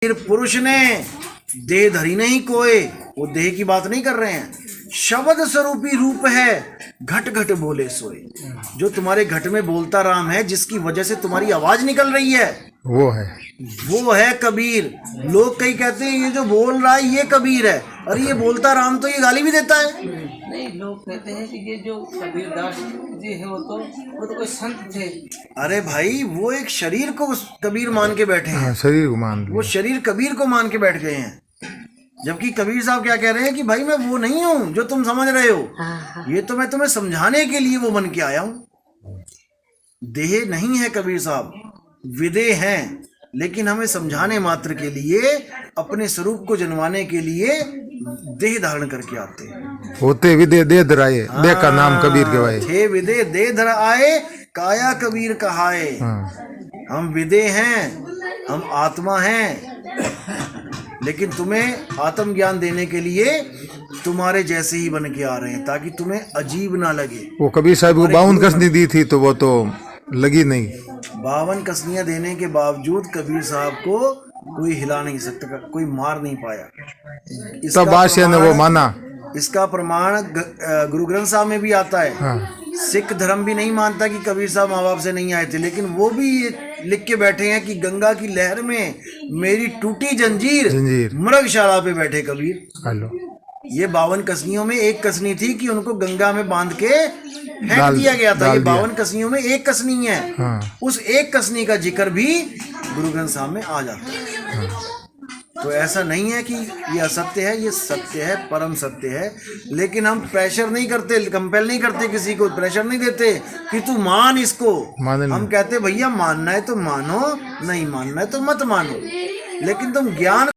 फिर पुरुष ने देह धरी नहीं कोय, वो देह की बात नहीं कर रहे हैं। शब्द स्वरूपी रूप है, घट घट बोले सोए। जो तुम्हारे घट में बोलता राम है, जिसकी वजह से तुम्हारी आवाज निकल रही है, वो है कबीर। लोग कई कहते हैं ये जो बोल रहा है ये कबीर है। अरे ये बोलता राम तो ये गाली भी देता है। नहीं, लोग कहते हैं कि ये जो कबीरदास जी है वो तो कोई संत थे। अरे भाई वो एक शरीर को कबीर मान के बैठे हैं। शरीर को मान, वो शरीर कबीर को मान के बैठ गए हैं। जबकि कबीर साहब क्या कह रहे हैं कि भाई मैं वो नहीं हूँ जो तुम समझ रहे हो। ये तो मैं तुम्हें समझाने के लिए वो बन के आया हूँ। देह नहीं है कबीर साहब, विदेह हैं, लेकिन हमें समझाने मात्र के लिए, अपने स्वरूप को जनवाने के लिए देह धारण करके आते हैं। होते विदे दे धराए, देह का नाम कबीर कहवाए। थे विदे दे धर आए, काया कबीर कहाए। हम विदे हैं, हम आत्मा हैं, लेकिन तुम्हें आत्मज्ञान देने के लिए तुम्हारे जैसे ही बन के आ रहे हैं, ताकि तुम्हें अजीब ना लगे। वो कबीर साहब को 52 कसनी दी थी तो वो तो लगी नहीं। 52 कसनियां देने के बावजूद कबीर साहब को कोई हिला नहीं सकता, कोई मार नहीं पाया। तब बादशाह ने वो माना। इसका प्रमाण गुरु ग्रंथ साहब में भी आता है। सिख धर्म भी नहीं मानता कि कबीर साहब माँ बाप से नहीं आए थे, लेकिन वो भी लिख के बैठे हैं कि गंगा की लहर में मेरी टूटी जंजीर मृगशाला पे बैठे कबीर। हेलो, ये 52 कसनियों में एक कसनी थी कि उनको गंगा में बांध के फेंक दिया गया था। ये 52 कसनियों में एक कसनी है। उस एक कसनी का जिक्र भी गुरु ग्रंथ साहब में आ जाता है। तो ऐसा नहीं है कि ये असत्य है, ये सत्य है, परम सत्य है। लेकिन हम प्रेशर नहीं करते, कंपेल नहीं करते, किसी को प्रेशर नहीं देते कि तू मान इसको। हम कहते भैया मानना है तो मानो, नहीं मानना है तो मत मानो, लेकिन तुम ज्ञान